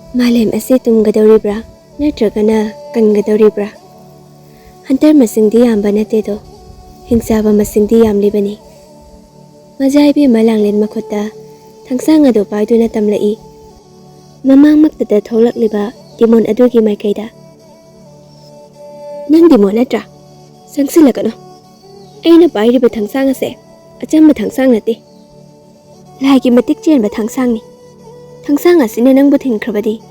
Malem ase tumgadoribra natragana kangadoribra. Hantar masingdi yamba natedo hingsaba masingdi yamlibani. Majaibi malanglen makhota thangsang ado paiduna tamlai. Mamang maktada tholakliba dimon adugi maikaida. Nang dimon natra sangsilakano. Aina pairiba thangsang ase achamba thangsang nate. Laigi matik chenba thangsang ni. Thangsang asine nang buthing khrabadi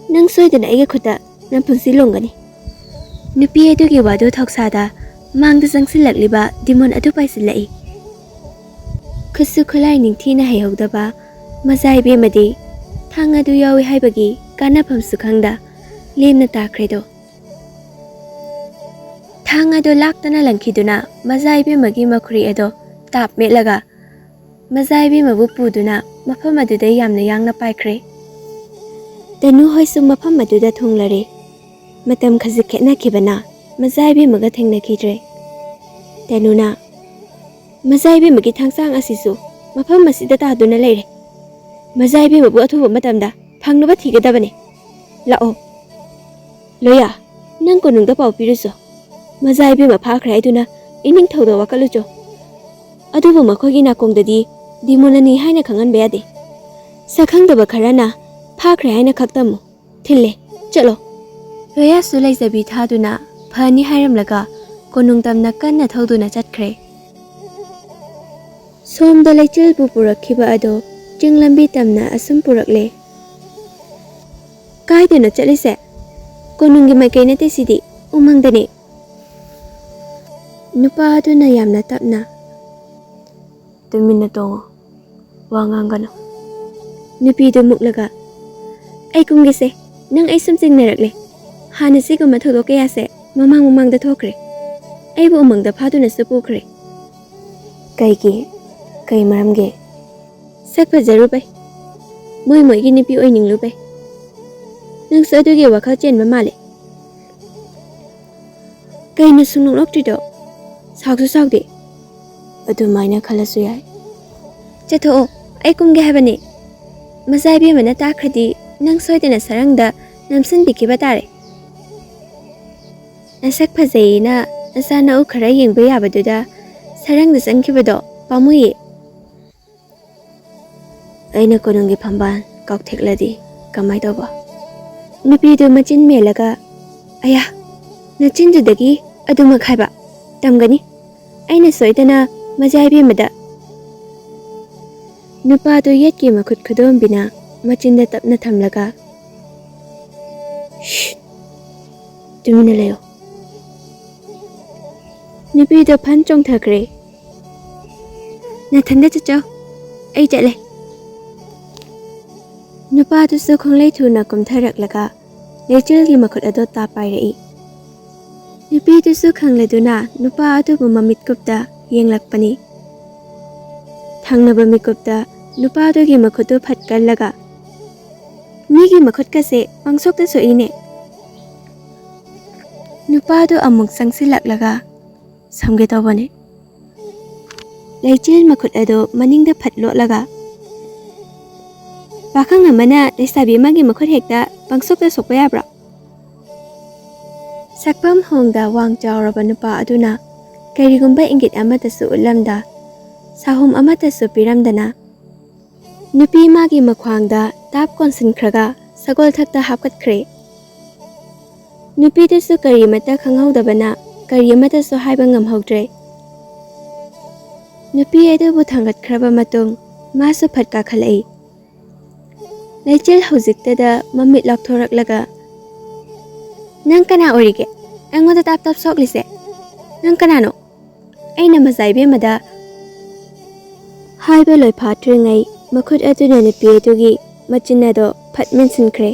nang soidana aiga khota nang punsi longani. Nupi adugi wadu thoksada mangda sangsilakliba dimon adu paisilai. Khusu khulai ningthina haihogdaba majaibi madi thang adu yawi haibagi kanapam sukhangda lemna takhredo. Thang adu laktana langkhiduna majaibi magi makhuri ado tap melaga majaibi mabu puduna mafam aduda yamna yangna paikhre. Tanu hoisu mafam aduda thunglare matam khazik khena khibana majaibi maga thengna khidre. Tanuna majaibi magi thangsang asisu mafam masida taduna leire. Majaibi mabu athuba matamda phangnaba thigadabane. Lao loya nang konungda pau piruso. Majaibi ma phakhre aiduna ining thodo wakalucho. Adubu makhogi nakongdadi dimonani haina khangan beyade. Sakhangdaba kharana phakhre haina khaktamu thille chalo. Loya sulai zabi thaduna phani hairamlaga konungtamna kanna thoduna chatkhre. Somda Leichilbu purakhiba ado jinglambi tamna asum purakle. Kaidana chalise konungi maikaina te sidi umangdani. Nupa aduna yamna tapna tumina tongo wangangano. Nupi do muklaga ai kungise nang ai sumsing narakle. Hana siguma thodo kayase mamang da thokre. Ai bu umangda phaduna supukre. Kaigi kai maramge sakpa jarubai moi gi nipi oining lubai. Nang saduge wakhal chen mamale. Kai na sunung loktido saksu sakde adu maina khalasu yai. Chatho ai kumge habane. Majaibi mana takhadi nang soidena sarangda namsan bikiba tare. Nasak phajai nasana ukhara yengba yabaduda sarangda sangkhibado pamuyi. Aina konungi phamban kaukthekladi kamai toba. Nupidu machin melaga aya nachindudagi aduma khaiba tamgani. Aina soidana majaibi mada. Nupadu yetki makhut khudom bina machinda tapna thamlaga. Shh. Tumina layo. Nupidu phan chong thakre. Na thanda chacho. Ai chale. Nupadu su khonglei thuna kumtharak laga Leichilgi makhut ado ta pairei. Nupidu su khangleduna nupa adu bu mamit kupta yenglakpani. Thangnaba mikupta nupa adu gi makhutu phatkallaga migi makhut kase pangsokta soine. Nupa adu amuk sangsilaklaga samge tawbane. Leichil makhut ado maningda phatlolaga pakhang amana leisabi magi makhut hekta pangsokta sokpa yabra. Sakpam hongda wang chawraba nupa aduna karigumba ingit amata su ulamda sahum amata su piramdana. Nupi magi makhwangda tap konsinkhraga sagol thakta hapkatkhre. Nupi su kari mata khanghaudabana kari amata su haiba ngamhautre. Nupi adubu thangatkraba matung masu phatka khalai. Leichil hojiktada mamit lakthoraklaga nang kana orige angoda tap soklise nang kanano aina majaibi mada haiba loi phatringai makhut aduna nupi adugi machinado phatmen sinkre.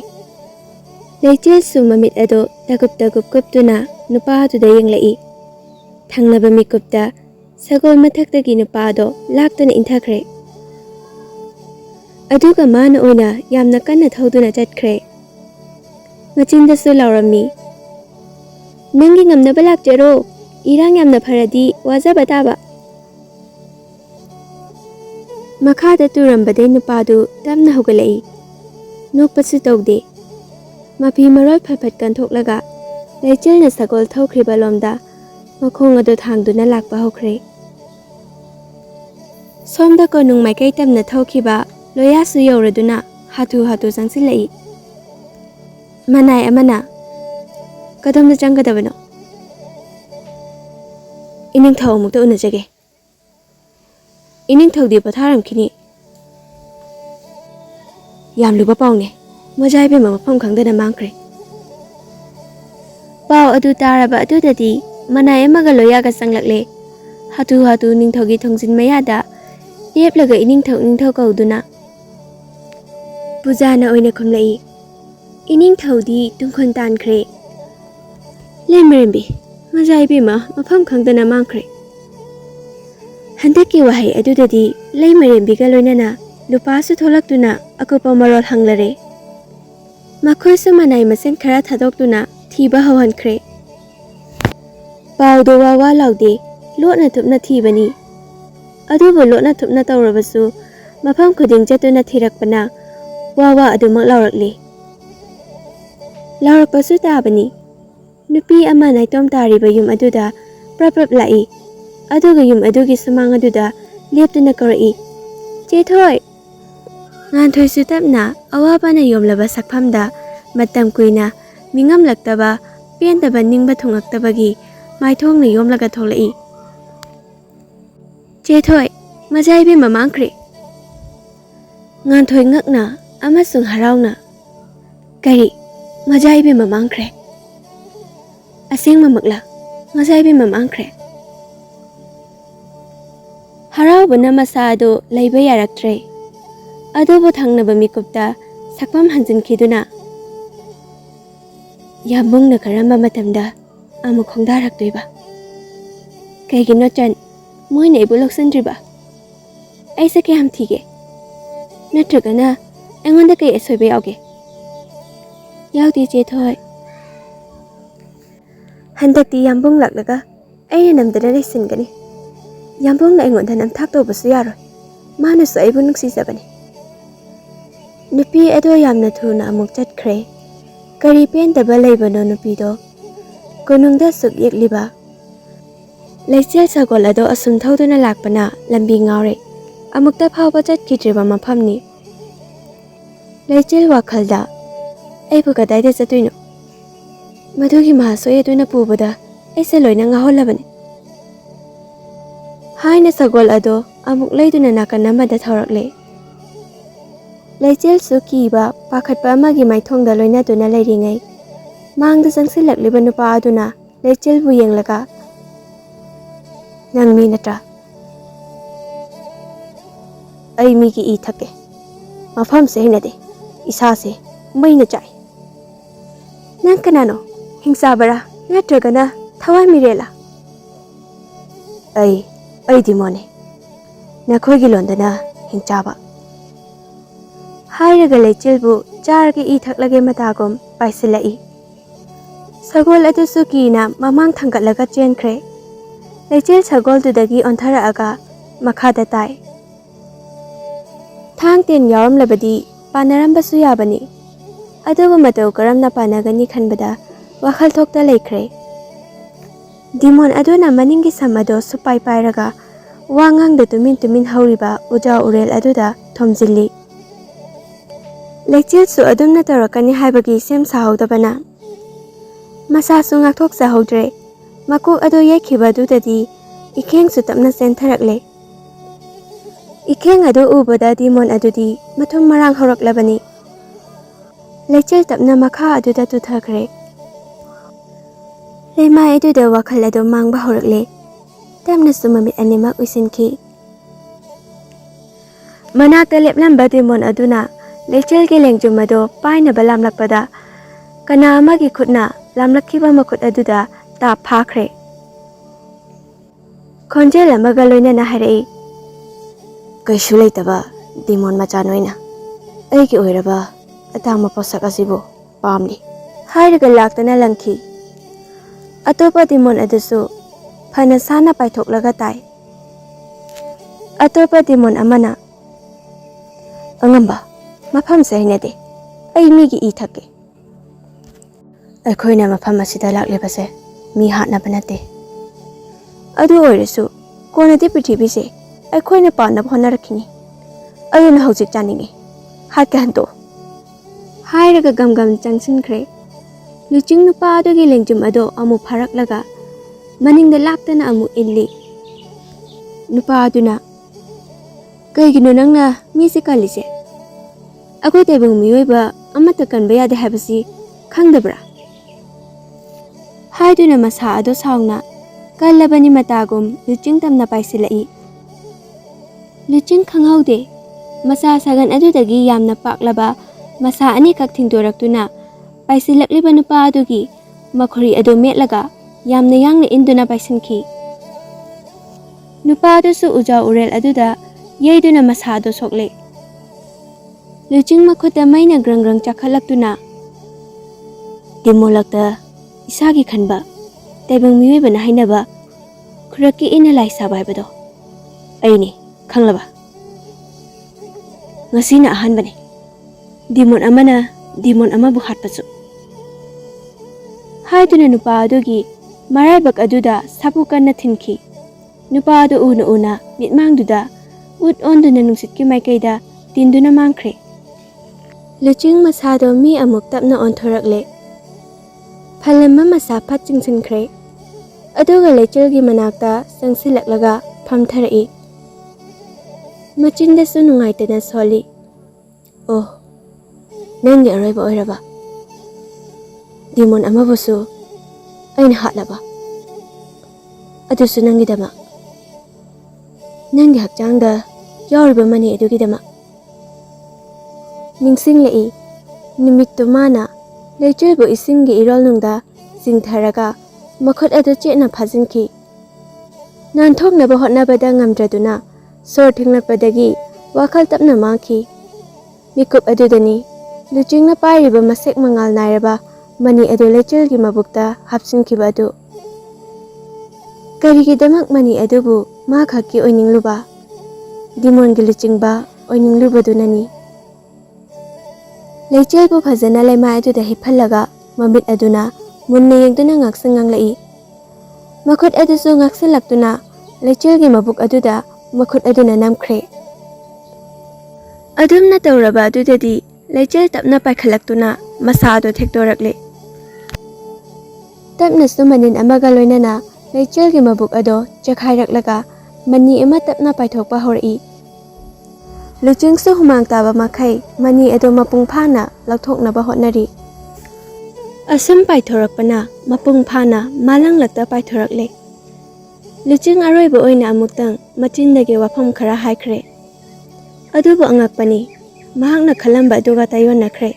Leichil su mamit ado tagup kuptuna nupa aduda yenglai. Thangnaba mikupta sagol mathaktagi nupa ado laktuna inthakre. Aduga mana oina yamna kanna thoduna chatkre. Machinda su laurammi. Nangi ngamnaba lakjaro irang yamna pharadi wajaba taba. Makhada turambade nupadu tamna hogalai. Nokpasu tawde Mapi marol phat kanthoklaga Leichilna sagol thokriba lomda makhong adu thangduna lakpa hokre. Somda konung maikai tamna thokhiba loya su yauraduna hatu changsilai. Manai amana kadamda changgadabano. Ining thau mukta unajage. Ining thau di patharam khini. Yam luba paune majai be mafam khangdana mangkre. Pau adu taraba adu dadi manai amaga loya ga sanglakle. Hatu ning thau gi thongjin mayada leplaga ining thau kauduna. Pujana oina khumlai. Ining thau di tungkhon tankre. Lemrembi majai be mafam khangdana mangkre. Handaki wahai adu dadi lemrembi ga loinana lupa su tholaktuna akopa marol hanglare. Makhoi su manai masen khara thadokduna thiba hawankhre. Pau do wawa laude lotna thupna thibani. Adubu lotna thupna tawrabasu mafam khuding jatuna thirakpana wawa adumak laurakle. Laurakpasu tabani. Nupi ama naitom tariba yum aduda prap lai. Aduga yum adugi sumang aduda leptuna karai. Chethoi Nganthoi su tapna awabana yomlaba sakphamda matam kuina mingamlaktaba pentaba ningba thungaktabagi maithongna yomlaga tholai. Chethoi majai be mamangkre. Nganthoi ngakna amasung harauna. Kari majai be mamangkre. Aseng mamakla majai be mamangkre. Haraubana masado laiba yaraktre. Adubu thangnaba mikupta sakpam hanjinkhiduna yambungna karamba matamda amuk khongdaraktoiba kaigino chan moina ibu loksandriba aisa ke ham thige natragana engonda kai asoiba yauge yaudi che thoi handakti yambung laklaga aina namdana leisingani yambungna engonda nam thaktobasu yaroi manasu aibu nuksisabani. Nupi ado yamna thuna amuk chatkre. Kari pentaba laibano nupido. Konungda suk yekliba. Leichil sagol ado asum thauduna lakpana lambi ngaure. Amukta phawba chatkidriba mafamni. Leichil wakhalda. Aibu kadaida chatuino. Madugi mahasoi aduna pubada aisa loina ngaholabani. Haina sagol ado amuk laiduna nakanamada thorakle. Leichil su kiba pakhatpa amagi maithongda loinatuna leiringai mangda changsilakliba nupa aduna Leichilbu yenglaga nangmi natra ai mi ki I thake mafam se hinade isa se maina chai nang kanano hingsa bara natragana thawai mirela ai dimone nakhoi gi londana hingchaba Hairaga Leichilbu chargi I thaklage matagom paisilai. Sagol adu sukina mamang thangkatlaga chenkre. Leichil sagol tudagi onthara aga makhada tai. Thang ten yaram labadi panaramba su yabani. Adubu matau karamna panagani khanbada wakhal thokta leikre. Dimon aduna maningi samado supai pairaga wangang da tumin hauriba uja urel aduda thomjilli. Leichil su adumna tarakani haibagi sem sahaudabana. Masa su ngakthok sahaudre. Makuk ado yekhiba dudadi ikheng su tapna sentharakle. Ikheng ado ubada dimon adudi mathum marang horaklabani. Leichil tapna makha aduda tuthakre. Lema aduda wakhal ado mangba horakle. Tamna su mamit animak uisinki. Manakta leplamba dimon aduna Leichil ke lengjumado paina balam lakpada kana amagi khutna lamlakhiba makhut aduda ta phakre khonjel amaga loinana hairei kaisu leitaba dimon macha noina aigi oiraba atangma posak asibu pamni hairaga laktana langki atopa dimon adusu phana sana paithoklaga tai atopa dimon amana angamba mafam se hinade ai mi gi I thake ꯑꯩꯈꯣꯏꯅ ꯃꯐꯝ ꯑꯁꯤꯗ ꯂꯥꯛꯂꯤꯕꯁꯦ ꯃꯤ ꯍꯥꯠꯅꯕ ꯅꯠꯇꯦ. ꯑꯗꯨ ꯑꯣꯏꯔꯁꯨ ꯀꯣꯟꯅꯗꯤ ꯄ꯭ꯔꯤꯊꯤꯕꯤꯁꯦ ꯑꯩꯈꯣꯏꯅ ꯄꯥꯟꯅꯕ ꯍꯣꯠꯅꯔꯛꯈꯤꯅꯤ. ꯑꯗꯨꯅ ꯍꯧꯖꯤꯛ ꯆꯥꯅꯤꯡꯉꯤ. ꯍꯥꯠꯀꯦ ꯍꯟꯇꯣꯛ. ꯍꯥꯏꯔꯒ ꯒꯝꯒꯝ ꯆꯪꯁꯤꯟꯈ꯭ꯔꯦ. ꯂꯨꯆꯤꯡ ꯅꯨꯄꯥ ꯑꯗꯨꯒꯤ ꯂꯦꯡꯖꯨꯝ ꯑꯗꯣ ꯑꯃꯨꯛ ꯐꯥꯔꯛꯂꯒ ꯃꯅꯤꯡꯗ ꯂꯥꯛꯇꯅ ꯑꯃꯨꯛ ꯏꯜꯂꯤ. ꯅꯨꯄꯥ ꯑꯗꯨꯅ, ꯀꯩꯒꯤꯅꯣ ꯅꯪꯅ ꯃꯤꯁꯦ ꯀꯜꯂꯤꯁꯦ? ꯑꯩꯈꯣꯏ ꯇꯥꯏꯕꯪ ꯃꯤꯑꯣꯏꯕ ꯑꯃꯠꯇ ꯀꯟꯕ ꯌꯥꯗꯦ ꯍꯥꯏꯕꯁꯤ ꯈꯪꯗꯕ꯭ꯔꯥ? ꯍꯥꯏꯗꯨꯅ ꯃꯁꯥ ꯑꯗꯣ ꯁꯥꯎꯅ ꯀꯜꯂꯕꯅꯤ ꯃꯇꯥꯒꯨꯝ ꯂꯨꯆꯤꯡ ꯇꯝꯅ ꯄꯥꯏꯁꯤꯜꯂꯛꯏ. ꯂꯨꯆꯤꯡ ꯈꯪꯍꯧꯗꯦ. ꯃꯁꯥ ꯁꯥꯒꯟ ꯑꯗꯨꯗꯒꯤ ꯌꯥꯝꯅ ꯄꯥꯛꯂꯕ ꯃꯁꯥ ꯑꯅꯤꯈꯛ ꯊꯤꯡꯗꯣꯔꯛꯇꯨꯅ ꯄꯥꯏꯁꯤꯜꯂꯛꯂꯤꯕ ꯅꯨꯄꯥ ꯑꯗꯨꯒꯤ ꯃꯈꯨꯔꯤ ꯑꯗꯨ ꯃꯦꯠꯂꯒ ꯌꯥꯝꯅ ꯌꯥꯡꯅ ꯏꯟꯗꯨꯅ ꯄꯥꯏꯁꯤꯟꯈꯤ. ꯅꯨꯄꯥ ꯑꯗꯨꯁꯨ ꯎꯖꯥꯎ ꯎꯔꯦꯜ ꯑꯗꯨꯗ ꯌꯩꯗꯨꯅ ꯃꯁꯥꯗꯣ ꯁꯣꯛꯂꯦ. ꯂꯨꯆꯤꯡ ꯃꯈꯨꯠꯇ ꯃꯩꯅ ꯒ꯭ꯔꯪ ꯒ꯭ꯔꯪ ꯆꯥꯈꯠꯂꯛꯇꯨꯅ, ꯇꯤꯃꯣꯂꯛꯇ ꯏꯁꯥꯒꯤ ꯈꯟꯕ ꯇꯥꯏꯕꯪ ꯃꯤꯑꯣꯏꯕꯅ ꯍꯥꯏꯅꯕ ꯈꯨꯔꯛꯀꯤ ꯏꯅ ꯂꯥꯏ ꯁꯥꯕ ꯍꯥꯏꯕꯗꯣ ꯑꯩꯅꯤ, ꯈꯪꯂꯕ? ꯉꯁꯤꯅ ꯑꯍꯥꯟꯕꯅꯤ ꯗꯤꯃꯣꯟ ꯑꯃꯅ ꯗꯤꯃꯣꯟ ꯑꯃꯕꯨ ꯍꯥꯠꯄꯁꯨ. ꯍꯥꯏꯗꯨꯅ ꯅꯨꯄꯥ ꯑꯗꯨꯒꯤ ꯃꯔꯥꯏꯕꯛ ꯑꯗꯨꯗ ꯁꯥꯐꯨ ꯀꯟꯅ ꯊꯤꯟꯈꯤ. ꯅꯨꯄꯥ ꯑꯗꯨ ꯎꯅ ꯎꯅ ꯃꯤꯠꯃꯥꯡꯗꯨꯗ ꯎꯠ ꯑꯣꯟꯗꯨꯅ ꯅꯨꯡꯁꯤꯠꯀꯤ ꯃꯥꯏꯀꯩꯗ ꯇꯤꯟꯗꯨꯅ ꯃꯥꯡꯈ꯭ꯔꯦ. ꯂꯨꯆꯤꯡ ꯃꯁꯥꯗꯣ ꯃꯤ ꯑꯃꯨꯛ ꯇꯞꯅ ꯑꯣꯟꯊꯣꯔꯛꯂꯦ. ꯐꯜꯂꯝꯕ ꯃꯁꯥ ꯐꯠ ꯆꯤꯡꯁꯤꯟꯈ꯭ꯔꯦ. ꯑꯗꯨꯒ ꯂꯩꯆꯤꯜꯒꯤ ꯃꯅꯥꯛꯇ ꯆꯪꯁꯤꯜꯂꯛꯂꯒ ꯐꯝꯊꯔꯛꯏ. ꯃꯆꯤꯟꯗꯁꯨ ꯅꯨꯡꯉꯥꯏꯇꯅ ꯁꯣꯜꯂꯤ. ꯑꯣ, ꯅꯪꯒꯤ ꯑꯔꯣꯏꯕ ꯑꯣꯏꯔꯕ. ꯗꯤꯃꯣꯟ ꯑꯃꯕꯨꯁꯨ ꯑꯩꯅ ꯍꯥꯠꯂꯕ. ꯑꯗꯨꯁꯨ ꯅꯪꯒꯤꯗꯃꯛ, ꯅꯪꯒꯤ ꯍꯛꯆꯥꯡꯗ ꯌꯥꯎꯔꯤꯕ ꯃꯅꯤ ꯑꯗꯨꯒꯤꯗꯃꯛ. ꯅꯤꯡꯁꯤꯡꯂꯛꯏ. ꯅꯨꯃꯤꯠꯇꯨ ꯃꯥꯅ ꯂꯩꯆꯤꯜꯕꯨ ꯏꯁꯤꯡꯒꯤ ꯏꯔꯣꯜꯅꯨꯡꯗ ꯆꯤꯡꯊꯔꯒ ꯃꯈꯨꯠ ꯑꯗꯨ ꯆꯦꯠꯅ ꯐꯥꯖꯤꯟꯈꯤ. ꯅꯥꯟꯊꯣꯛꯅꯕ ꯍꯣꯠꯅꯕꯗ ꯉꯝꯗ꯭ꯔꯗꯨꯅ ꯁꯣꯔ ꯊꯤꯡꯂꯛꯄꯗꯒꯤ ꯋꯥꯈꯜ ꯇꯞꯅ ꯃꯥꯡꯈꯤ. ꯃꯤꯀꯨꯞ ꯑꯗꯨꯗꯅꯤ ꯂꯨꯆꯤꯡꯅ ꯄꯥꯏꯔꯤꯕ ꯃꯁꯦꯛ ꯃꯉꯥꯜ ꯅꯥꯏꯔꯕ ꯃꯅꯤ ꯑꯗꯨ ꯂꯩꯆꯤꯜꯒꯤ ꯃꯕꯨꯛꯇ ꯍꯥꯞꯆꯤꯟꯈꯤꯕ ꯑꯗꯨ. ꯀꯔꯤꯒꯤꯗꯃꯛ ꯃꯅꯤ ꯑꯗꯨꯕꯨ ꯃꯥ ꯈꯛꯀꯤ ꯑꯣꯏꯅꯤꯡꯂꯨꯕ, ꯗꯤꯃꯣꯟꯒꯤ ꯂꯨꯆꯤꯡꯕ ꯑꯣꯏꯅꯤꯡꯂꯨꯕꯗꯨꯅꯅꯤ. ꯂꯩꯆꯤꯜꯕꯨ ꯐꯖꯅ ꯂꯩꯃꯥꯏ ꯑꯗꯨꯗ ꯍꯤꯞꯍꯜꯂꯒ ꯃꯃꯤꯠ ꯑꯗꯨꯅ ꯃꯨꯟꯅ ꯌꯦꯡꯗꯨꯅ ꯉꯥꯛꯁꯪ ꯉꯥꯡꯂꯛꯏ. ꯃꯈꯨꯠ ꯑꯗꯨꯁꯨ ꯉꯥꯛꯁꯤꯜꯂꯛꯇꯨꯅ ꯂꯩꯆꯤꯜꯒꯤ ꯃꯕꯨꯛ ꯑꯗꯨꯗ ꯃꯈꯨꯠ ꯑꯗꯨꯅ ꯅꯝꯈ꯭ꯔꯦ. ꯑꯗꯨꯝꯅ ꯇꯧꯔꯕ ꯑꯗꯨꯗꯗꯤ ꯂꯩꯆꯤꯜ ꯇꯞꯅ ꯄꯥꯏꯈꯠꯂꯛꯇꯨꯅ ꯃꯁꯥꯗꯣ ꯊꯦꯛꯇꯣꯔꯛꯂꯦ. ꯇꯞꯅꯁꯨ ꯃꯅꯤꯟ ꯑꯃꯒ ꯂꯣꯏꯅꯅ ꯂꯩꯆꯤꯜꯒꯤ ꯃꯕꯨꯛ ꯑꯗꯣ ꯆꯦꯛꯈꯥꯏꯔꯛꯂꯒ ꯃꯅꯤ ꯑꯃ ꯇꯞꯅ ꯄꯥꯏꯊꯣꯛꯄ ꯍꯧꯔꯛꯏ. ꯂꯨꯆꯤꯡꯁꯨ ꯍꯨꯃꯥꯡ ꯇꯥꯕ ꯃꯈꯩ ꯃꯅꯤ ꯑꯗꯣ ꯃꯄꯨꯡ ꯐꯥꯅ ꯂꯧꯊꯣꯛꯅꯕ ꯍꯣꯠꯅꯔꯤ. ꯑꯁꯨꯝ ꯄꯥꯏꯊꯣꯔꯛꯄꯅ ꯃꯄꯨꯡ ꯐꯥꯅ ꯃꯥꯂꯪꯂꯛꯇ ꯄꯥꯏꯊꯣꯔꯛꯂꯦ. ꯂꯨꯆꯤꯡ ꯑꯔꯣꯏꯕ ꯑꯣꯏꯅ ꯑꯃꯨꯛꯇꯪ ꯃꯆꯤꯟꯗꯒꯤ ꯋꯥꯐꯝ ꯈꯔ ꯍꯥꯏꯈ꯭ꯔꯦ. ꯑꯗꯨꯕꯨ ꯑꯉꯛꯄꯅꯤ, ꯃꯍꯥꯛꯅ ꯈꯜꯂꯝꯕ ꯑꯗꯨꯒ ꯇꯥꯏꯑꯣꯟꯅꯈ꯭ꯔꯦ.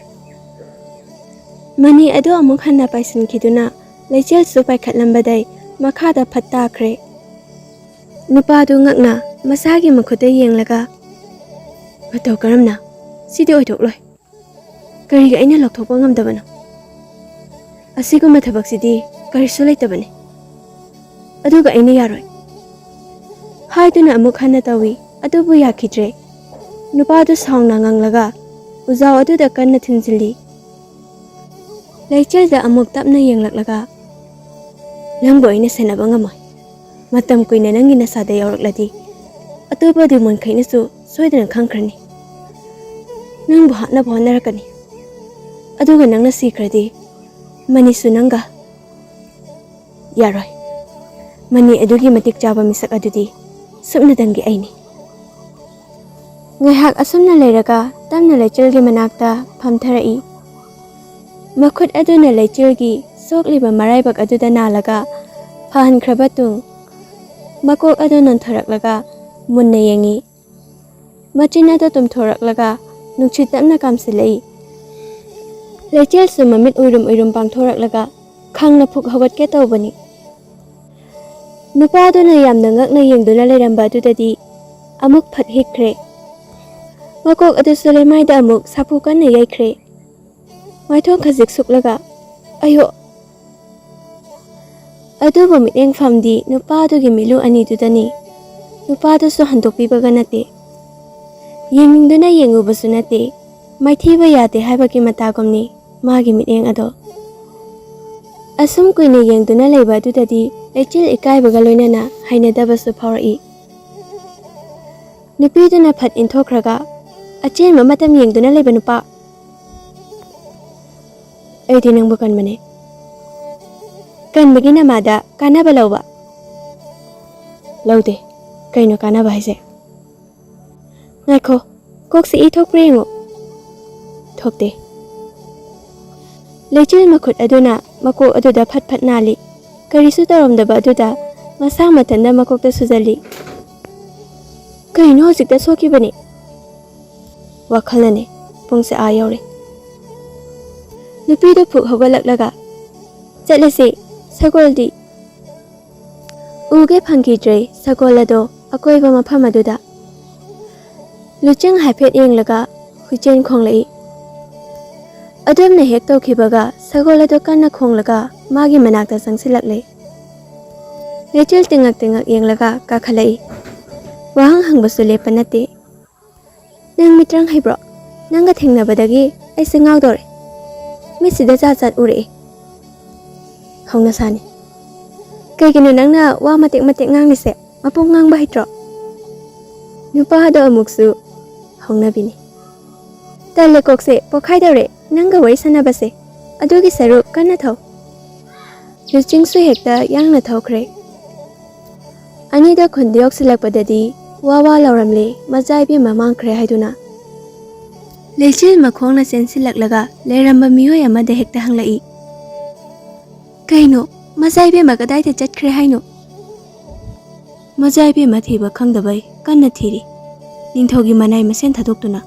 ꯃꯅꯤ ꯑꯗꯨ ꯑꯃꯨꯛ ꯍꯟꯅ ꯄꯥꯏꯁꯤꯟꯈꯤꯗꯨꯅ ꯂꯩꯆꯤꯜꯁꯨ ꯄꯥꯏꯈꯠꯂꯝꯕꯗꯩ ꯃꯈꯥꯗ ꯐꯠ ꯇꯥꯈ꯭ꯔꯦ. ꯅꯨꯄꯥꯗꯨ ꯉꯛꯅ ꯃꯁꯥꯒꯤ ꯃꯈꯨꯠꯇ ꯌꯦꯡꯂꯒ, ꯃꯇꯧ ꯀꯔꯝꯅ? ꯁꯤꯗꯤ ꯑꯣꯏꯊꯣꯛꯂꯣꯏ. ꯀꯔꯤꯒꯤ ꯑꯩꯅ ꯂꯧꯊꯣꯛꯄ ꯉꯝꯗꯕꯅꯣ? ꯑꯁꯤꯒꯨꯝꯕ ꯊꯕꯛꯁꯤꯗꯤ ꯀꯔꯤꯁꯨ ꯂꯩꯇꯕꯅꯤ. ꯑꯗꯨꯒ ꯑꯩꯅ ꯌꯥꯔꯣꯏ. ꯍꯥꯏꯗꯨꯅ ꯑꯃꯨꯛ ꯍꯟꯅ ꯇꯧꯏ. ꯑꯗꯨꯕꯨ ꯌꯥꯈꯤꯗ꯭ꯔꯦ. ꯅꯨꯄꯥꯗꯨ ꯁꯥꯎꯅ ꯉꯪꯂꯒ ꯎꯖꯥꯎ ꯑꯗꯨꯗ ꯀꯟꯅ ꯊꯤꯟꯖꯤꯜꯂꯤ. ꯂꯩꯆꯤꯜꯗ ꯑꯃꯨꯛ ꯇꯞꯅ ꯌꯦꯡꯂꯛꯂꯒ, ꯅꯪꯕꯨ ꯑꯩꯅ ꯁꯦꯟꯅꯕ ꯉꯝꯃꯣꯏ. ꯃꯇꯝ ꯀꯨꯏꯅ ꯅꯪꯒꯤ ꯅꯁꯥꯗ ꯌꯥꯎꯔꯛꯂꯗꯤ ꯑꯇꯣꯞꯄ ꯗꯤꯃꯣꯟꯈꯩꯅꯁꯨ ꯁꯣꯏꯗꯅ ꯈꯪꯈ꯭ꯔꯅꯤ. ꯅꯪꯕꯨ ꯍꯥꯠꯅꯕ ꯍꯣꯠꯅꯔꯛꯀꯅꯤ. ꯑꯗꯨꯒ ꯅꯪꯅ ꯁꯤꯈ꯭ꯔꯗꯤ ꯃꯅꯤꯁꯨ ꯅꯪꯒ. ꯌꯥꯔꯣꯏ. ꯃꯅꯤ ꯑꯗꯨꯒꯤ ꯃꯇꯤꯛ ꯆꯥꯕ ꯃꯤꯁꯛ ꯑꯗꯨꯗꯤ ꯁꯨꯞꯅꯇꯪꯒꯤ ꯑꯩꯅꯤ. ꯉꯥꯏꯍꯥꯛ ꯑꯁꯨꯝꯅ ꯂꯩꯔꯒ ꯇꯞꯅ ꯂꯩꯆꯤꯜꯒꯤ ꯃꯅꯥꯛꯇ ꯐꯝꯊꯔꯛꯏ. ꯃꯈꯨꯠ ꯑꯗꯨꯅ ꯂꯩꯆꯤꯜꯒꯤ ꯁꯣꯛꯂꯤꯕ ꯃꯔꯥꯏꯕꯛ ꯑꯗꯨꯗ ꯅꯥꯜꯂꯒ ꯐꯍꯟꯈ꯭ꯔꯕ ꯇꯨꯡ ꯃꯀꯣꯛ ꯑꯗꯨ ꯅꯣꯟꯊꯣꯔꯛꯂꯒ ꯃꯨꯟꯅ ꯌꯦꯡꯉꯤ. ꯃꯆꯤꯟ ꯑꯗꯨ ꯇꯨꯝꯊꯣꯔꯛꯂꯒ ꯅꯨꯡꯁꯤꯠ ꯇꯞꯅ ꯀꯥꯝꯁꯤꯜꯂꯛꯏ. ꯂꯩꯆꯤꯜꯁꯨ ꯃꯃꯤꯠ ꯎꯏꯔꯨꯝ ꯎꯏꯔꯨꯝ ꯄꯥꯡꯊꯣꯔꯛꯂꯒ ꯈꯪꯅ ꯐꯨꯛ ꯍꯧꯒꯠꯀꯦ ꯇꯧꯕꯅꯤ. ꯅꯨꯄꯥꯗꯨꯅ ꯌꯥꯝꯅ ꯉꯛꯅ ꯌꯦꯡꯗꯨꯅ ꯂꯩꯔꯝꯕ ꯑꯗꯨꯗꯗꯤ ꯑꯃꯨꯛ ꯐꯠ ꯍꯤꯛꯈ꯭ꯔꯦ. ꯃꯀꯣꯛ ꯑꯗꯨꯁꯨ ꯂꯩꯃꯥꯏꯗ ꯑꯃꯨꯛ ꯁꯥꯐꯨ ꯀꯟꯅ ꯌꯩꯈ꯭ꯔꯦ. ꯃꯥꯏꯊꯣꯡ ꯈꯖꯤꯛ ꯁꯨꯛꯂꯒ, ꯑꯌꯣ! ꯑꯗꯨꯕꯨ ꯃꯤꯠꯌꯦꯡꯐꯝꯗꯤ ꯅꯨꯄꯥꯗꯨꯒꯤ ꯃꯤꯠꯂꯨ ꯑꯅꯤꯗꯨꯗꯅꯤ. ꯅꯨꯄꯥꯗꯨꯁꯨ ꯍꯟꯗꯣꯛꯄꯤꯕꯒ ꯅꯠꯇꯦ. ꯌꯦꯡꯅꯤꯡꯗꯨꯅ ꯌꯦꯡꯉꯨꯕꯁꯨ ꯅꯠꯇꯦ. ꯃꯥꯏꯊꯤꯕ ꯌꯥꯗꯦ ꯍꯥꯏꯕꯒꯤ ꯃꯇꯥꯒꯨꯝꯅꯤ ꯃꯥꯒꯤ ꯃꯤꯠꯌꯦꯡ ꯑꯗꯣ. Asum kuina yengduna leiba adudadi Leichil ikaibaga loinana hainadabasu phawraki. Nupiduna phat inthokraga achenba matam yengduna leiba nupa. Aidi nangbu kanmane. Kanbagi namada kanaba lawba. Lawde, kaino kanaba haise. Ngakho, koksi ithokpre yengo. Thokte. Leichil makhut aduna makok aduda phat nali. Karisu taramdaba aduda masang matanda makokta sujali. Kaino hojikta sokibani. Wakhalane pungse a yaure. Nupido phuk hogalaklaga. Chatlese sagoldi. Uge phangidre sagolado akoiba mafam aduda. Luchang haiphet yenglaga huchen khonglai. Adamna hek tawkhibaga sagolado kanna khonglaga magi manakta sangsilaklai. Leichil tingak yenglaga kakhalai. Wahang hangbasu lepa nate. Nang mitrang haibro. Nanga thengnabadagi aise ngawdore. Misida chat ure. Hongna sani. Kaigino nangna wa matek nganglise mapung ngangba hitro. Nupa hado amuksu hongna bini. Tale kokse pokhaidore nanga wari sanabase. Adugi saru kanna thaw. Luchingsu hekta yangna thawkhre. Anida khundi oksilakpadadi wawa lauramle majaibi mamangkhre haiduna. Leichil makhongna sensilaklaga leiramba miyoi amada hekta hanglai. Kaino majaibi makadaita chatkre haino. Majaibi mathiba khangdabai kanna thiri. Ningthogi manai masen thadoktuna.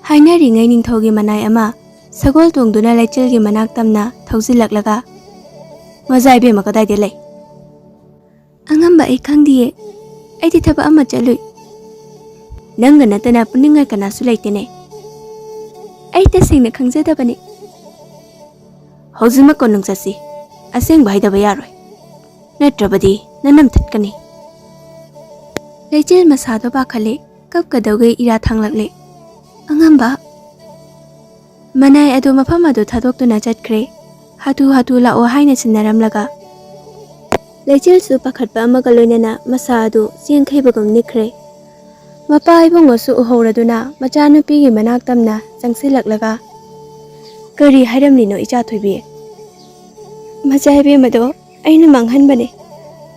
Hainari ngai ningthogi manai ama sagol tongduna Leichilgi manak tamna thaujilaklaga. Majaibi makadaita lei. Angamba ai khangdiye. Aidi thaba ama chalui. Nanga natana puninga kana sulaitene. Ai tasingna khangjadabani. Hojima konung chasi. Aseng baidaba yaroi. Natrabadi nanam thatkani. Leichil masado bakhale kapkadawge ira thanglakle. Angamba manai adu mafam adu thadoktuna chatkre. Hatu lao haina sinnaramlaga. Leichil su pakhatpa amaga loinana masa adu siengkhaibagam nikre. Mapa ibongosu uhoraduna machanupigi manak tamna changsilaklaga. Kari hairamlino icha thoibi. Majaibi mado aina manghanbane.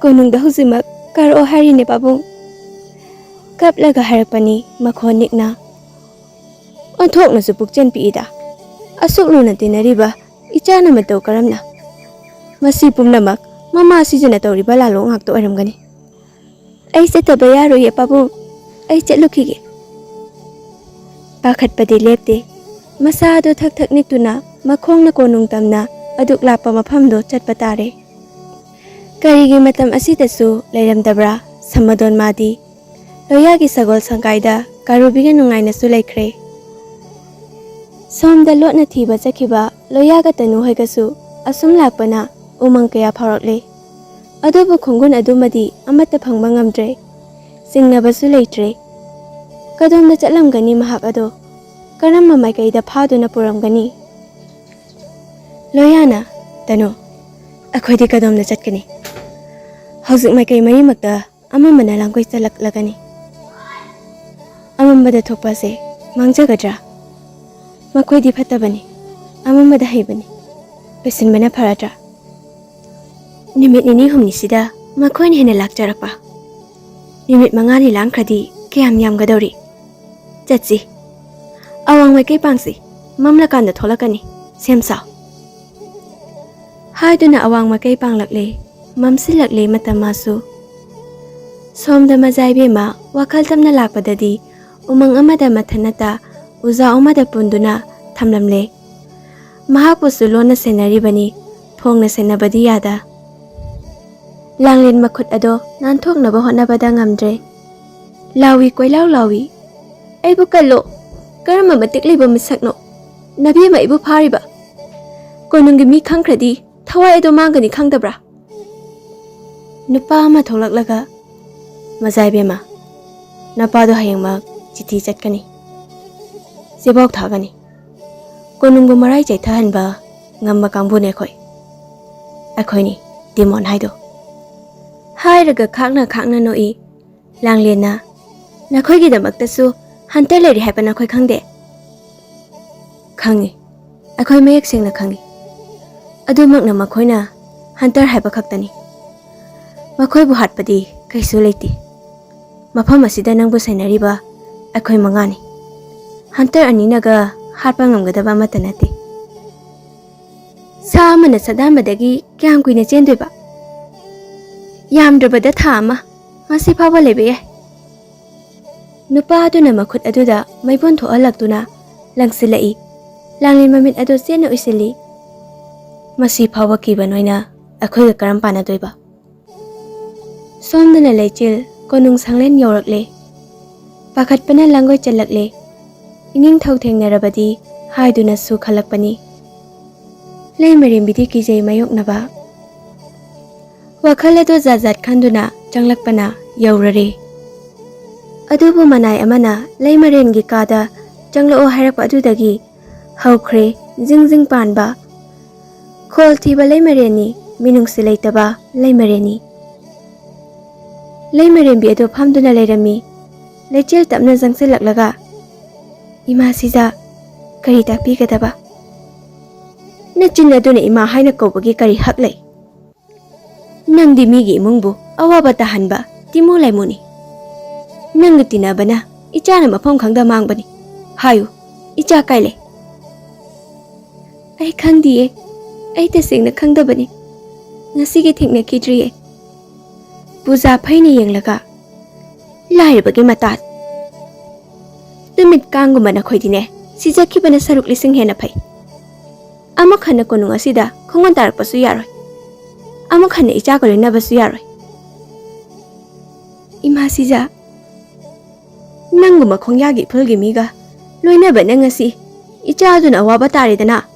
Konungda hujimak karo harine babung. Kaplaga harakpani makhon nikna. Onthokna su pukchen piida. Asukluna tinariba ichana matau karamna. Masi pumnamak mama sijana tawriba lalo ngakto aramgani. Ai setaba yaroye babung. Ai chatlukhige. Pakhatpadi lepte. Masa adu thak niktuna makhongna konung tamna aduk lapa mafamdo chatpa tare. Karigi matam asidasu leiramdabra samadon madi. Loyagi sagol sangkaida karubiga nungaina su laikre. Somda lotna thiba chakhiba loyaga tanu hoigasu asum lakpana umang kaya phawrakle. Adubu khungun adumadi amata phangba ngamdre. Singnabasu leitre. Kadomda chatlamgani mahak ado. Karamma maikaida phaduna puramgani. Loyana tanu akhodi kadomda chatkani. Hauzik maikai marimakta amamana langkoi chalaklagani. Amambada thokpase mangjagadra. Makoidi phatabani. Amambada haibani. Pesinbana pharatra. Nimit nini humni sida makoin hena lakcharakpa. Nimit mangani langkradi kayam yamgadori. Chatsi. Awang maikai pangsi. Mamlakanda tholakani. Semsaw. Haiduna awang maikai panglakle. Mamsilakle matamasu. Somda majaibe ma wakal tamna lakpadadi umang amada mathanata uza umada punduna thamlamle. Mahapusu lona senaribani phongna senabadi yada. Langlin makhut ado nanthoknaba hotnabada ngamdre. Lawi koilaw lawi. Aibu kallo. Karama matik liba misakno. Nabi ma ibu phariba. Konungi mi khangkradi thawai ado mangani khangdabra. Nupa ama tholaklaga. Majaibe ma. Napado hayangma chithi chatkani. Sebok thagani. Konungbu marai chaithahanba ngamba kambune khoi. ꯑꯩꯈꯣꯏꯅꯤ ꯗꯤꯃꯣꯟ ꯍꯥꯏꯗꯣ ꯍꯥꯏꯔꯒ ꯈꯥꯛꯅ ꯅꯣꯛꯏ ꯂꯥꯡꯂꯦꯟꯅ ꯅꯈꯣꯏꯒꯤꯗꯃꯛꯇꯁꯨ hunter ꯂꯩꯔꯤ ꯍꯥꯏꯕ ꯅꯈꯣꯏ ꯈꯪꯗꯦ ꯈꯪꯉꯤ ꯑꯩꯈꯣꯏ ꯃꯌꯦꯛ ꯁꯦꯡꯅ ꯈꯪꯉꯤ ꯑꯗꯨꯃꯛꯅ ꯃꯈꯣꯏꯅ ꯍꯟꯇꯔ ꯍꯥꯏꯕ ꯈꯛꯇꯅꯤ ꯃꯈꯣꯏꯕꯨ ꯍꯥꯠꯄꯗꯤ ꯀꯩꯁꯨ ꯂꯩꯇꯦ ꯃꯐꯝ ꯑꯁꯤꯗ ꯅꯪꯕꯨ ꯁꯦꯟꯅꯔꯤꯕ ꯑꯩꯈꯣꯏ ꯃꯉꯥꯅꯤ ꯍꯟꯇꯔ ꯑꯅꯤꯅꯒ ꯍꯥꯠꯄ ꯉꯝꯒꯗꯕ ꯑꯃꯠꯇ ꯅꯠꯇꯦ ꯁꯥ ꯑꯃꯅ ꯁꯗꯥꯟꯕꯗꯒꯤ ꯀꯌꯥꯝ ꯀꯨꯏꯅ ꯆꯦꯟꯗꯣꯏꯕ ꯌꯥꯝꯗ꯭ꯔꯕꯗ ꯊꯥ ꯑꯃ ꯉꯁꯤ ꯐꯥꯎꯕ ꯂꯩꯕ ꯌꯥꯏ ꯅꯨꯄꯥ ꯑꯗꯨꯅ ꯃꯈꯨꯠ ꯑꯗꯨꯗ ꯃꯩꯕꯨꯟ ꯊꯣꯛꯍꯜꯂꯛꯇꯨꯅ ꯂꯪꯁꯤꯜꯂꯛꯏ ꯂꯥꯡꯂꯦꯟ ꯃꯃꯤꯠ ꯑꯗꯨ ꯆꯦꯠꯅ ꯎꯏꯁꯤꯜꯂꯤ ꯃꯁꯤ ꯐꯥꯎꯕ ꯀꯤꯕ ꯅꯣꯏꯅ ꯑꯩꯈꯣꯏꯒ ꯀꯔꯝ ꯄꯥꯟꯅꯗꯣꯏꯕ ꯁꯣꯝꯗꯅ ꯂꯩꯆꯤꯜ ꯀꯣꯅꯨꯡ ꯁꯪꯂꯦꯟ ꯌꯧꯔꯛꯂꯦ ꯄꯥꯈꯠꯄꯅ ꯂꯥꯡꯒꯣꯏ ꯆꯜꯂꯛꯂꯦ ꯏꯅꯤꯡꯊꯧ ꯊꯦꯡꯅꯔꯕꯗꯤ ꯍꯥꯏꯗꯨꯅꯁꯨ ꯈꯜꯂꯛꯄꯅꯤ ꯂꯩꯃꯔꯦꯝꯕꯤꯗꯤ ꯀꯤꯖꯩ ꯃꯥꯌꯣꯛꯅꯕ ꯋꯥꯈꯜ ꯑꯗꯨ ꯖꯥꯠ ꯈꯟꯗꯨꯅ ꯆꯪꯂꯛꯄꯅ ꯌꯧꯔꯔꯦ ꯑꯗꯨꯕꯨ ꯃꯅꯥꯏ ꯑꯃꯅ ꯂꯩꯃꯔꯦꯟꯒꯤ ꯀꯥꯗ ꯆꯪꯂꯛꯑꯣ ꯍꯥꯏꯔꯛꯄ ꯑꯗꯨꯗꯒꯤ ꯍꯧꯈ꯭ꯔꯦ ꯖꯤꯡ ꯄꯥꯟꯕ ꯈꯣꯜ ꯊꯤꯕ ꯂꯩꯃꯔꯦꯟꯅꯤ ꯃꯤꯅꯨꯡꯁꯤ ꯂꯩꯇꯕ ꯂꯩꯃꯔꯦꯟꯅꯤ ꯂꯩꯃꯔꯦꯝꯕꯤ ꯑꯗꯨ ꯐꯝꯗꯨꯅ ꯂꯩꯔꯝꯃꯤ ꯂꯩꯆꯤꯜ ꯇꯞꯅ ꯆꯪꯁꯤꯜꯂꯛꯂꯒ ꯏꯃꯥꯁꯤꯗ ꯀꯔꯤ ꯇꯥꯛꯄꯤꯒꯗꯕ ꯅꯆꯤꯟ ꯑꯗꯨꯅ ꯏꯃꯥ ꯍꯥꯏꯅ ꯀꯧꯕꯒꯤ ꯀꯔꯤ ꯍꯛ ꯂꯩ ꯅꯪꯗꯤ ꯃꯤꯒꯤ ꯏꯃꯨꯡꯕꯨ ꯑꯋꯥꯕ ꯇꯥꯍꯟꯕ ꯇꯤꯃꯨ ꯂꯩꯃꯨꯅꯤ ꯅꯪꯒ ꯇꯤꯟꯅꯕꯅ ꯏꯆꯥꯅ ꯃꯐꯝ ꯈꯪꯗ ꯃꯥꯡꯕꯅꯤ ꯍꯥꯏꯌꯨ ꯏꯆꯥ ꯀꯥꯏ ꯂꯩ ꯑꯩ ꯈꯪꯗꯤꯌꯦ ꯑꯩ ꯇꯁꯦꯡꯅ ꯈꯪꯗꯕꯅꯤ ꯉꯁꯤꯒꯤ ꯊꯦꯡꯅꯈꯤꯗ꯭ꯔꯤꯌꯦ ꯄꯨꯖꯥ ꯐꯩꯅ ꯌꯦꯡꯂꯒ ꯂꯥꯏꯔꯕꯒꯤ ꯃꯇꯥ ꯇꯨꯃꯤꯠ ꯀꯥꯡꯒꯨꯝꯕ ꯅꯈꯣꯏꯗꯤꯅꯦ ꯁꯤꯖꯈꯤꯕꯅ ꯁꯔꯨꯛ ꯂꯤꯁꯤꯡ ꯍꯦꯟꯅ ꯐꯩ ꯑꯃꯨꯛ ꯍꯟꯅ ꯀꯣꯅꯨꯡ ꯑꯁꯤꯗ ꯈꯣꯡꯒꯣꯟ ꯇꯥꯔꯛꯄꯁꯨ ꯌꯥꯔꯣꯏ ꯑꯃꯨꯛ ꯍꯟꯅ ꯏꯆꯥꯒ ꯂꯣꯏꯅꯕꯁꯨ ꯌꯥꯔꯣꯏ ꯏꯃꯥ ꯁꯤꯖꯥ ꯅꯪꯒꯨꯝꯕ ꯈꯣꯡꯌꯥꯒꯤ ꯏꯐꯨꯜꯒꯤ ꯃꯤꯒ ꯂꯣꯏꯅꯕꯅ ꯉꯁꯤ ꯏꯆꯥ ꯑꯗꯨꯅ ꯑꯋꯥꯕ ꯇꯥꯔꯦꯗꯅ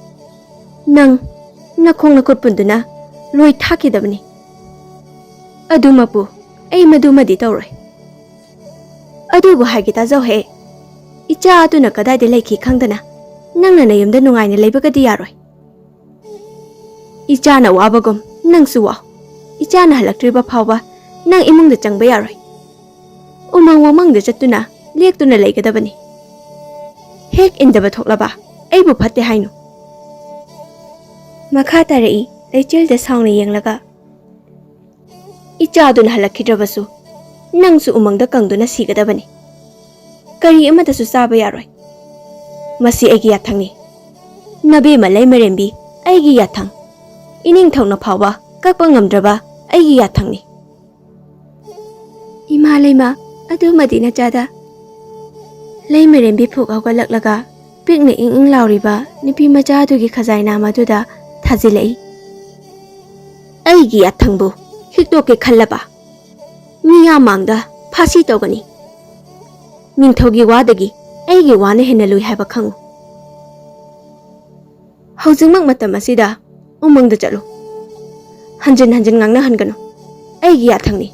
ꯅꯪ ꯅꯈꯣꯡ ꯅꯈꯨꯠ ꯄꯨꯟꯗꯨꯅ ꯂꯣꯏ ꯊꯥꯛꯈꯤꯗꯕꯅꯤ ꯑꯗꯨꯃꯛꯄꯨ ꯑꯩ ꯃꯗꯨꯃꯗꯤ ꯇꯧꯔꯣꯏ ꯑꯗꯨꯕꯨ ꯍꯥꯏꯒꯦ ꯇꯥꯖꯧꯍꯦ ꯏꯆꯥ ꯑꯗꯨꯅ ꯀꯗꯥꯏꯗ ꯂꯩꯈꯤ ꯈꯪꯗꯅ ꯅꯪꯅ ꯅꯌꯨꯝꯗ ꯅꯨꯡꯉꯥꯏꯅ ꯂꯩꯕꯒꯗꯤ ꯌꯥꯔꯣꯏ ꯏꯆꯥꯅ ꯋꯥꯕꯒꯨꯝ ꯅꯪꯁꯨ ꯋꯥꯎ ꯏꯆꯥꯅ ꯍꯜꯂꯛꯇ꯭ꯔꯤꯕ ꯐꯥꯎꯕ ꯅꯪ ꯏꯃꯨꯡꯗ ꯆꯪꯕ ꯌꯥꯔꯣꯏ ꯎꯃꯪ ꯋꯥꯃꯪꯗ ꯆꯠꯇꯨꯅ ꯂꯦꯛꯇꯨꯅ ꯂꯩꯒꯗꯕꯅꯤ ꯍꯦꯛ ꯏꯟꯗꯕ ꯊꯣꯛꯂꯕ ꯑꯩꯕꯨ ꯐꯠꯇꯦ ꯍꯥꯏꯅꯨ ꯃꯈꯥ ꯇꯥꯔꯛꯏ ꯂꯩꯆꯤꯜꯗ ꯁꯥꯎꯅ ꯌꯦꯡꯂꯒ ꯏꯆꯥꯗꯨꯅ ꯍꯜꯂꯛꯈꯤꯗ꯭ꯔꯕꯁꯨ ꯅꯪꯁꯨ ꯎꯃꯪꯗ ꯀꯪꯗꯨꯅ ꯁꯤꯒꯗꯕꯅꯤ ꯀꯔꯤ ꯑꯃꯠꯇꯁꯨ ꯆꯥꯕ ꯌꯥꯔꯣꯏ ꯃꯁꯤ ꯑꯩꯒꯤ ꯌꯥꯊꯪꯅꯤ ꯅꯕꯦꯝꯃ ꯂꯩꯃꯔꯦꯝꯕꯤ ꯑꯩꯒꯤ ꯌꯥꯊꯪ ꯏꯅꯤꯡꯊꯧꯅ ꯐꯥꯎꯕ ꯀꯛꯄ ꯉꯝꯗ꯭ꯔꯕ ꯑꯩꯒꯤ ꯌꯥꯊꯪꯅꯤ ꯏꯃꯥ ꯂꯩꯃ ꯑꯗꯨꯃꯗꯤ ꯅꯆꯥꯗ ꯂꯩꯃꯔꯦꯝꯕꯤ ꯐꯨꯛ ꯍꯧꯒꯠꯂꯛꯂꯒ ꯄꯤꯛꯅ ꯏꯪ ꯂꯥꯎꯔꯤꯕ ꯅꯨꯄꯤ ꯃꯆꯥ ꯑꯗꯨꯒꯤ ꯈꯖꯥꯏ ꯃꯗꯨꯗ ꯊꯥꯖꯤꯜꯂꯛꯏ ꯑꯩꯒꯤ ꯌꯥꯊꯪꯕꯨ ꯍꯤꯛꯇꯣꯛꯀꯦ ꯈꯜꯂꯕ ꯃꯤꯌꯥꯝ ꯃꯥꯡꯗ ꯐꯥꯁꯤ ꯇꯧꯒꯅꯤ ꯅꯤꯡꯊꯧꯒꯤ ꯋꯥꯗꯒꯤ ꯑꯩꯒꯤ ꯋꯥꯅ ꯍꯦꯟꯅ ꯂꯨꯏ ꯍꯥꯏꯕ ꯈꯪꯉꯨ ꯍꯧꯖꯤꯛꯃꯛ ꯃꯇꯝ ꯑꯁꯤꯗ ꯎꯃꯪꯗ ꯆꯠꯂꯨ ꯍꯟꯖꯤꯟ ꯉꯥꯡꯅꯍꯟꯒꯅꯨ ꯑꯩꯒꯤ ꯌꯥꯊꯪꯅꯤ